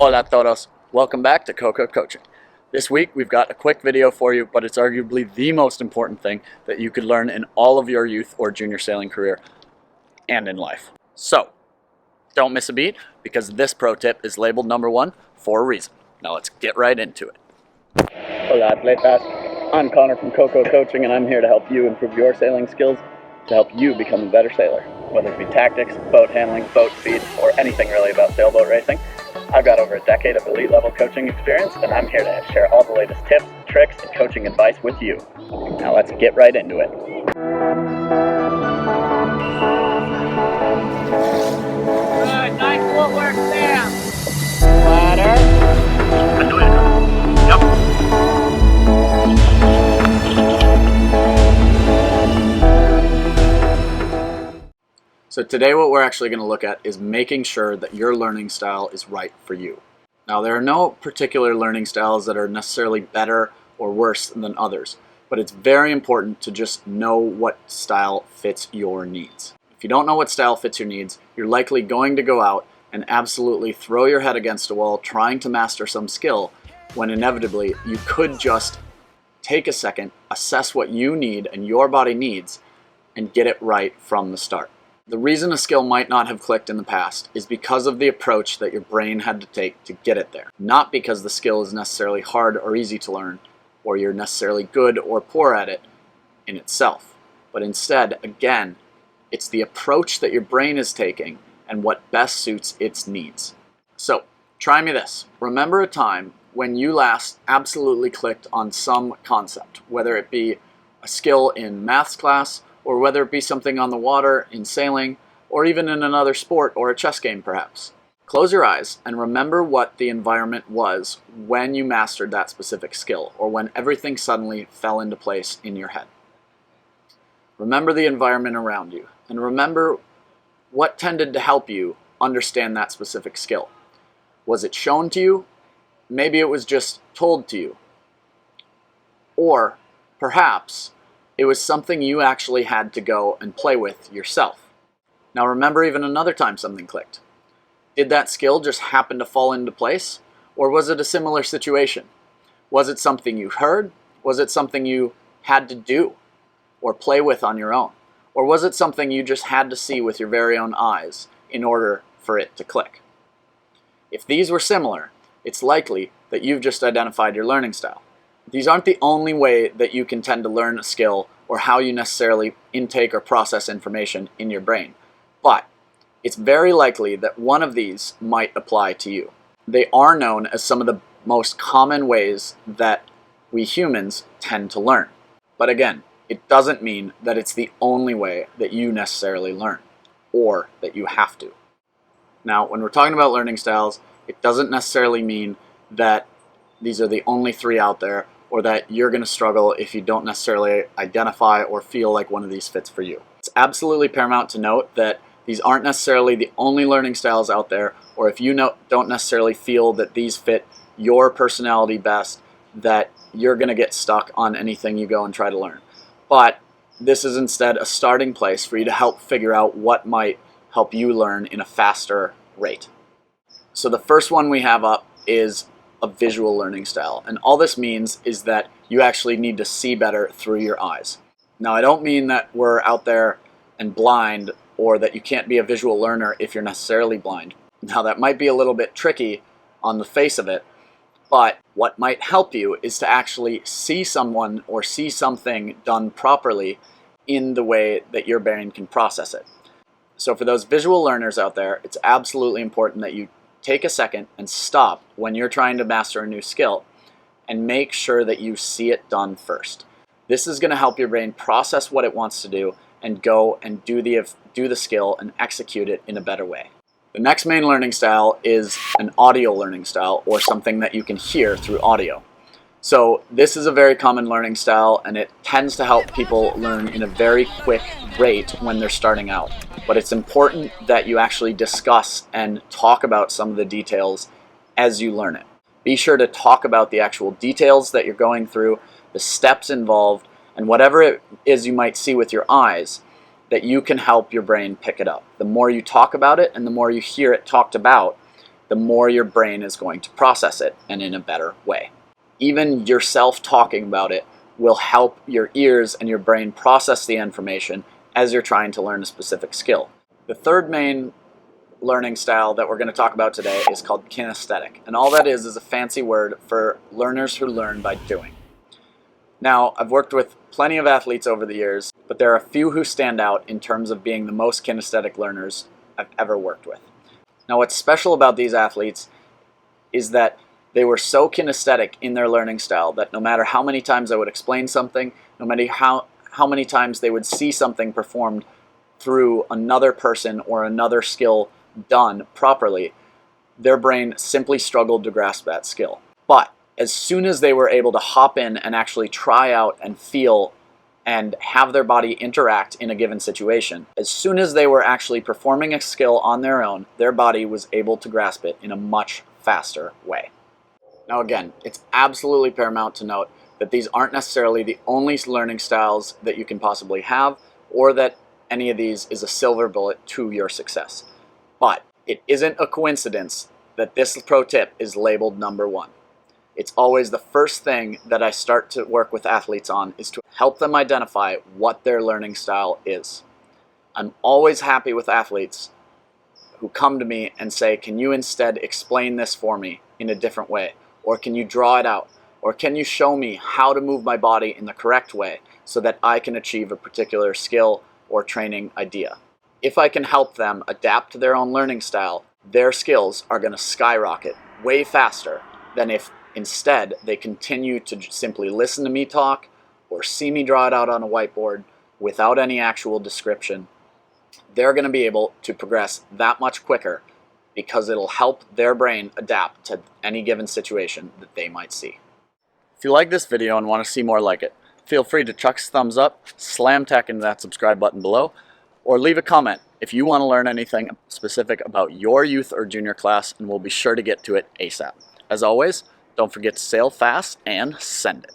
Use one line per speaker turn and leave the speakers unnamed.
Hola a todos. Welcome back to Coco Coaching. This week we've got a quick video for you, but it's arguably the most important thing that you could learn in all of your youth or junior sailing career and in life. So, don't miss a beat because this pro tip is labeled number 1 for a reason. Now let's get right into it. Hola atletas. I'm Connor from Coco Coaching and I'm here to help you improve your sailing skills to help you become a better sailor. Whether it be tactics, boat handling, boat speed, or anything really about sailboat racing, I've got over a decade of elite level coaching experience and I'm here to share all the latest tips, tricks, and coaching advice with you. Now let's get right into it.
Good, nice footwork there. Ladder.
I'm doing it. Yep. So today what we're actually going to look at is making sure that your learning style is right for you. Now there are no particular learning styles that are necessarily better or worse than others, but it's very important to just know what style fits your needs. If you don't know what style fits your needs, you're likely going to go out and absolutely throw your head against a wall trying to master some skill when inevitably you could just take a second, assess what you need and your body needs, and get it right from the start. The reason a skill might not have clicked in the past is because of the approach that your brain had to take to get it there. Not because the skill is necessarily hard or easy to learn, or you're necessarily good or poor at it in itself. But instead, again, it's the approach that your brain is taking and what best suits its needs. So, try me this. Remember a time when you last absolutely clicked on some concept, whether it be a skill in maths class, or whether it be something on the water, in sailing, or even in another sport or a chess game perhaps. Close your eyes and remember what the environment was when you mastered that specific skill, or when everything suddenly fell into place in your head. Remember the environment around you, and remember what tended to help you understand that specific skill. Was it shown to you? Maybe it was just told to you. Or perhaps it was something you actually had to go and play with yourself. Now remember even another time something clicked. Did that skill just happen to fall into place? Or was it a similar situation? Was it something you heard? Was it something you had to do or play with on your own? Or was it something you just had to see with your very own eyes in order for it to click? If these were similar, it's likely that you've just identified your learning style. These aren't the only way that you can tend to learn a skill or how you necessarily intake or process information in your brain, but it's very likely that one of these might apply to you. They are known as some of the most common ways that we humans tend to learn. But again, it doesn't mean that it's the only way that you necessarily learn, or that you have to. Now, when we're talking about learning styles, it doesn't necessarily mean that these are the only 3 out there, or that you're going to struggle if you don't necessarily identify or feel like one of these fits for you. It's absolutely paramount to note that these aren't necessarily the only learning styles out there, or if you don't necessarily feel that these fit your personality best, that you're going to get stuck on anything you go and try to learn. But this is instead a starting place for you to help figure out what might help you learn in a faster rate. So the first one we have up is a visual learning style, and all this means is that you actually need to see better through your eyes. Now I don't mean that we're out there and blind, or that you can't be a visual learner if you're necessarily blind. Now that might be a little bit tricky on the face of it, but what might help you is to actually see someone or see something done properly in the way that your brain can process it. So for those visual learners out there, it's absolutely important that you take a second and stop when you're trying to master a new skill and make sure that you see it done first. This is going to help your brain process what it wants to do and go and do the skill and execute it in a better way. The next main learning style is an audio learning style, or something that you can hear through audio. So this is a very common learning style, and it tends to help people learn in a very quick rate when they're starting out. But it's important that you actually discuss and talk about some of the details as you learn it. Be sure to talk about the actual details that you're going through, the steps involved, and whatever it is you might see with your eyes, that you can help your brain pick it up. The more you talk about it and the more you hear it talked about, the more your brain is going to process it and in a better way. Even yourself talking about it will help your ears and your brain process the information as you're trying to learn a specific skill. The third main learning style that we're going to talk about today is called kinesthetic, and all that is a fancy word for learners who learn by doing. Now, I've worked with plenty of athletes over the years, but there are a few who stand out in terms of being the most kinesthetic learners I've ever worked with. Now, what's special about these athletes is that they were so kinesthetic in their learning style that no matter how many times I would explain something, no matter how many times they would see something performed through another person or another skill done properly, their brain simply struggled to grasp that skill. But as soon as they were able to hop in and actually try out and feel and have their body interact in a given situation, as soon as they were actually performing a skill on their own, their body was able to grasp it in a much faster way. Now again, it's absolutely paramount to note that these aren't necessarily the only learning styles that you can possibly have, or that any of these is a silver bullet to your success. But it isn't a coincidence that this pro tip is labeled number 1. It's always the first thing that I start to work with athletes on, is to help them identify what their learning style is. I'm always happy with athletes who come to me and say, can you instead explain this for me in a different way? Or can you draw it out? Or can you show me how to move my body in the correct way so that I can achieve a particular skill or training idea? If I can help them adapt to their own learning style, their skills are going to skyrocket way faster than if instead they continue to simply listen to me talk or see me draw it out on a whiteboard without any actual description. They're going to be able to progress that much quicker because it'll help their brain adapt to any given situation that they might see. If you like this video and want to see more like it, feel free to chuck a thumbs up, slam tack into that subscribe button below, or leave a comment if you want to learn anything specific about your youth or junior class, and we'll be sure to get to it ASAP. As always, don't forget to sail fast and send it.